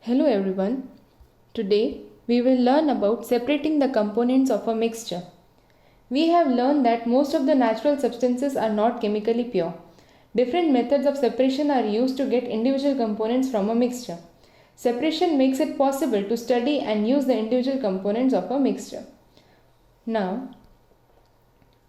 Hello everyone. Today we will learn about separating the components of a mixture. We have learned that most of the natural substances are not chemically pure. Different methods of separation are used to get individual components from a mixture. Separation makes it possible to study and use the individual components of a mixture. Now,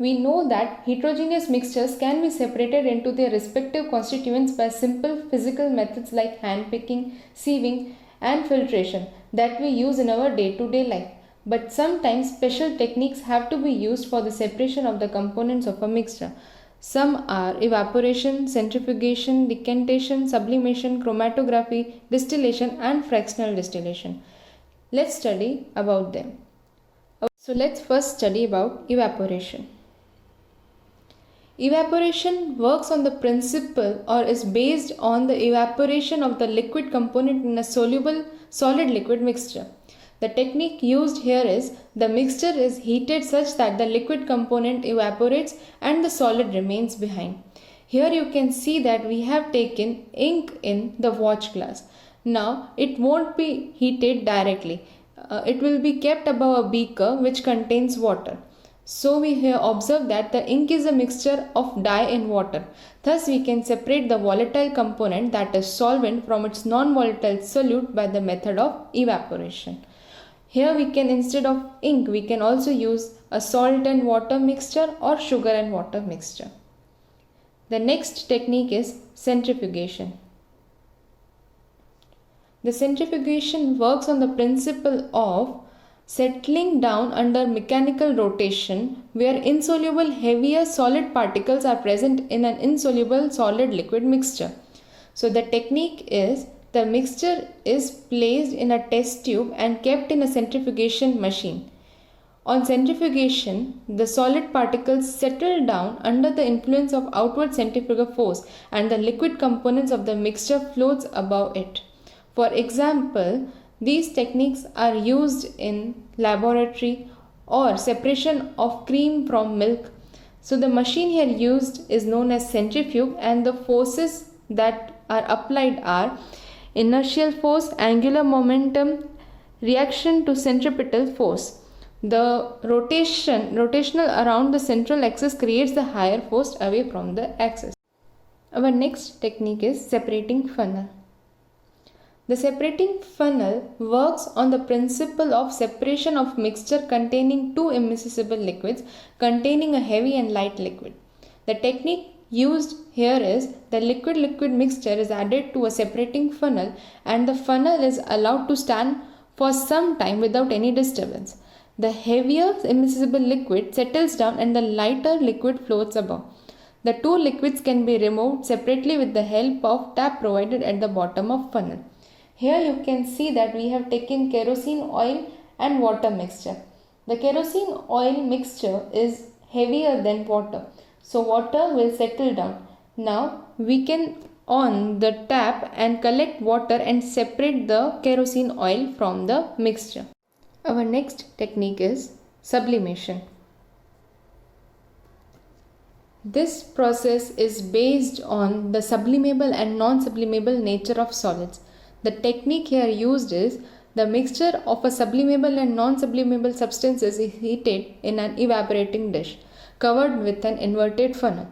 we know that heterogeneous mixtures can be separated into their respective constituents by simple physical methods like handpicking, sieving, and filtration that we use in our day-to-day life. But sometimes special techniques have to be used for the separation of the components of a mixture. Some are evaporation, centrifugation, decantation, sublimation, chromatography, distillation, and fractional distillation. Let's study about them. So let's first study about evaporation. Evaporation works on the principle or is based on the evaporation of the liquid component in a soluble solid liquid mixture. The technique used here is the mixture is heated such that the liquid component evaporates and the solid remains behind. Here you can see that we have taken ink in the watch glass. Now it won't be heated directly. It will be kept above a beaker which contains water. So we here observe that the ink is a mixture of dye in water. Thus we can separate the volatile component, that is solvent, from its non-volatile solute by the method of evaporation. Here we can, instead of ink, we can also use a salt and water mixture or sugar and water mixture. The next technique is centrifugation. The centrifugation works on the principle of settling down under mechanical rotation where insoluble heavier solid particles are present in an insoluble solid liquid mixture. So the technique is the mixture is placed in a test tube and kept in a centrifugation machine. On centrifugation, the solid particles settle down under the influence of outward centrifugal force and the liquid components of the mixture floats above it. For example, these techniques are used in laboratory or separation of cream from milk. So the machine here used is known as centrifuge, and the forces that are applied are inertial force, angular momentum, reaction to centripetal force. The rotational around the central axis creates the higher force away from the axis. Our next technique is separating funnel. The separating funnel works on the principle of separation of mixture containing two immiscible liquids containing a heavy and light liquid. The technique used here is the liquid-liquid mixture is added to a separating funnel and the funnel is allowed to stand for some time without any disturbance. The heavier immiscible liquid settles down and the lighter liquid floats above. The two liquids can be removed separately with the help of tap provided at the bottom of funnel. Here you can see that we have taken kerosene oil and water mixture. The kerosene oil mixture is heavier than water, so water will settle down. Now we can on the tap and collect water and separate the kerosene oil from the mixture. Our next technique is sublimation. This process is based on the sublimable and non-sublimable nature of solids. The technique here used is the mixture of a sublimable and non-sublimable substances is heated in an evaporating dish covered with an inverted funnel.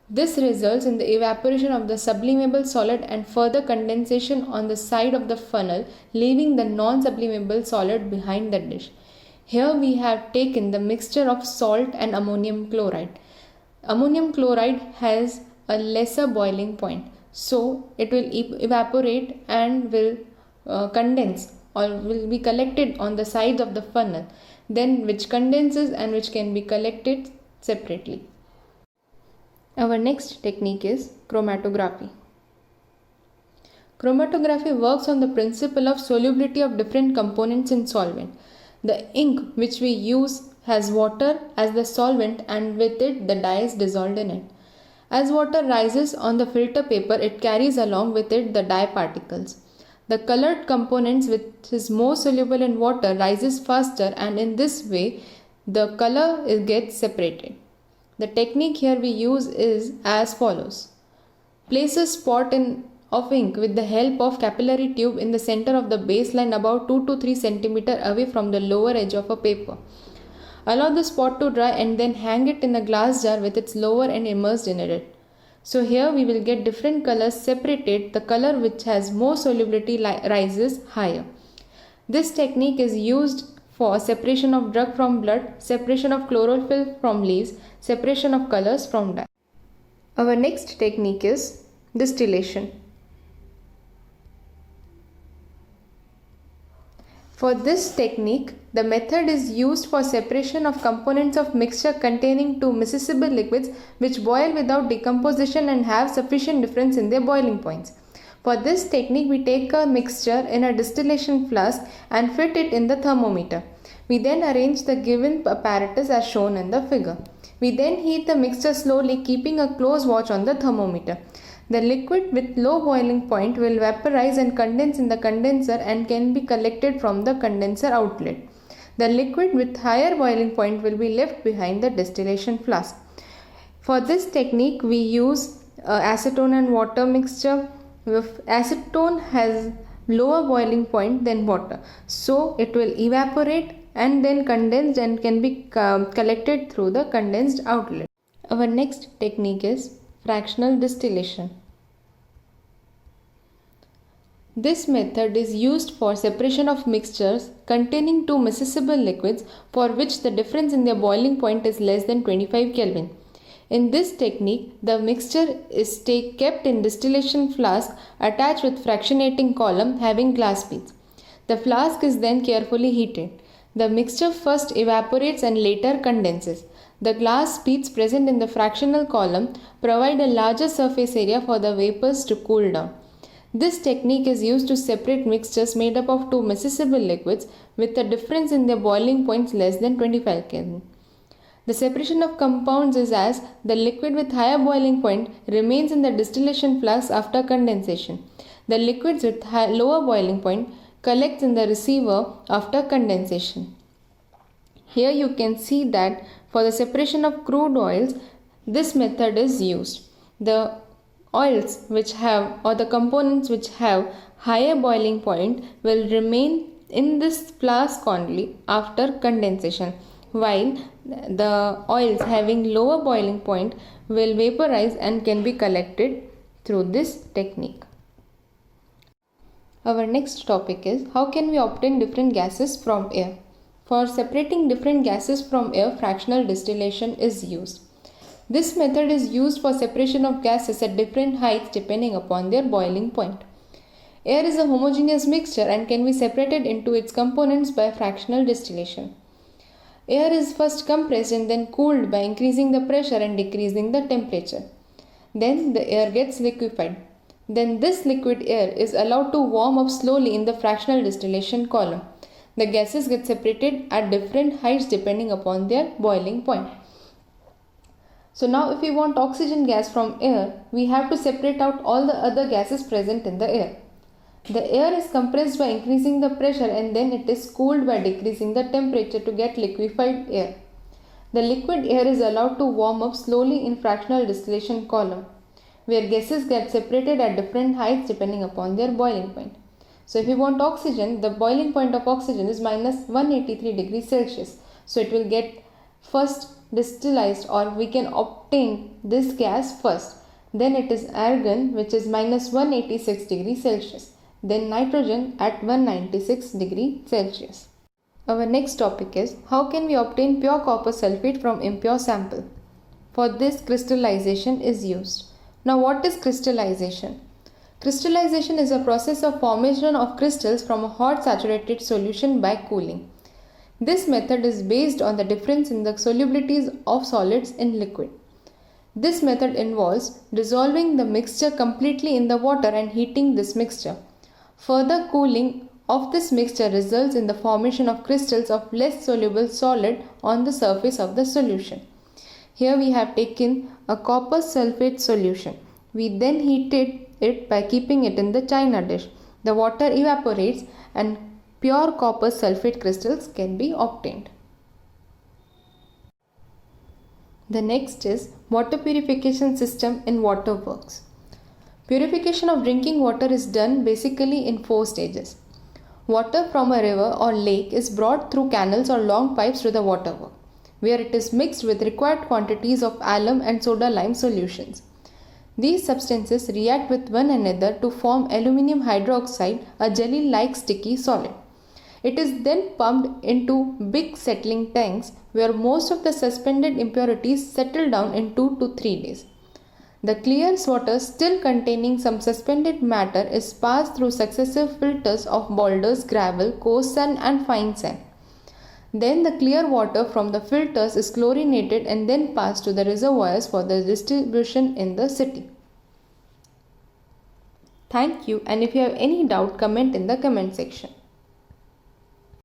This results in the evaporation of the sublimable solid and further condensation on the side of the funnel, leaving the non-sublimable solid behind the dish. Here we have taken the mixture of salt and ammonium chloride. Ammonium chloride has a lesser boiling point, so it will evaporate and will condense or will be collected on the sides of the funnel, then which condenses and which can be collected separately. Our next technique is chromatography. Chromatography works on the principle of solubility of different components in solvent. The ink which we use has water as the solvent and with it the dye is dissolved in it. As water rises on the filter paper, it carries along with it the dye particles. The colored components which is more soluble in water rises faster, and in this way the color gets separated. The technique here we use is as follows. Place a spot in of ink with the help of capillary tube in the center of the baseline about 2 to 3 cm away from the lower edge of a paper. Allow the spot to dry and then hang it in a glass jar with its lower end immersed in it. So here we will get different colors separated. The color which has more solubility rises higher. This technique is used for separation of drug from blood, separation of chlorophyll from leaves, separation of colors from dye. Our next technique is distillation. For this technique, the method is used for separation of components of mixture containing two miscible liquids which boil without decomposition and have sufficient difference in their boiling points. For this technique, we take a mixture in a distillation flask and fit it in the thermometer. We then arrange the given apparatus as shown in the figure. We then heat the mixture slowly, keeping a close watch on the thermometer. The liquid with low boiling point will vaporize and condense in the condenser and can be collected from the condenser outlet. The liquid with higher boiling point will be left behind the distillation flask. For this technique, we use acetone and water mixture. Acetone has lower boiling point than water, so it will evaporate and then condense and can be collected through the condensed outlet. Our next technique is fractional distillation. This method is used for separation of mixtures containing two miscible liquids for which the difference in their boiling point is less than 25 Kelvin. In this technique, the mixture is kept in distillation flask attached with fractionating column having glass beads. The flask is then carefully heated. The mixture first evaporates and later condenses. The glass beads present in the fractional column provide a larger surface area for the vapors to cool down. This technique is used to separate mixtures made up of two miscible liquids with a difference in their boiling points less than 25 Kelvin. The separation of compounds is as the liquid with higher boiling point remains in the distillation flask after condensation. The liquids with lower boiling point collects in the receiver after condensation. Here you can see that for the separation of crude oils, this method is used. The oils which have or the components which have higher boiling point will remain in this flask only after condensation, while the oils having lower boiling point will vaporize and can be collected through this technique. Our next topic is how can we obtain different gases from air. For separating different gases from air, fractional distillation is used. This method is used for separation of gases at different heights depending upon their boiling point. Air is a homogeneous mixture and can be separated into its components by fractional distillation. Air is first compressed and then cooled by increasing the pressure and decreasing the temperature. Then the air gets liquefied. Then this liquid air is allowed to warm up slowly in the fractional distillation column. The gases get separated at different heights depending upon their boiling point. So now if we want oxygen gas from air, we have to separate out all the other gases present in the air. The air is compressed by increasing the pressure and then it is cooled by decreasing the temperature to get liquefied air. The liquid air is allowed to warm up slowly in fractional distillation column, where gases get separated at different heights depending upon their boiling point. So if you want oxygen, the boiling point of oxygen is minus 183 degrees Celsius. So it will get first distillized, or we can obtain this gas first. Then it is argon, which is minus 186 degrees Celsius. Then nitrogen at 196 degrees Celsius. Our next topic is how can we obtain pure copper sulfate from impure sample. For this, crystallization is used. Now what is crystallization? Crystallization is a process of formation of crystals from a hot saturated solution by cooling. This method is based on the difference in the solubilities of solids in liquid. This method involves dissolving the mixture completely in the water and heating this mixture. Further cooling of this mixture results in the formation of crystals of less soluble solid on the surface of the solution. Here we have taken a copper sulfate solution. We then heated it by keeping it in the china dish. The water evaporates and pure copper sulfate crystals can be obtained. The next is water purification system in water works. Purification of drinking water is done basically in 4 stages. Water from a river or lake is brought through canals or long pipes to the waterworks, where it is mixed with required quantities of alum and soda lime solutions. These substances react with one another to form aluminium hydroxide, a jelly-like sticky solid. It is then pumped into big settling tanks where most of the suspended impurities settle down in 2 to 3 days. The clear water still containing some suspended matter is passed through successive filters of boulders, gravel, coarse sand and fine sand. Then the clear water from the filters is chlorinated and then passed to the reservoirs for the distribution in the city. Thank you, and if you have any doubt, comment in the comment section.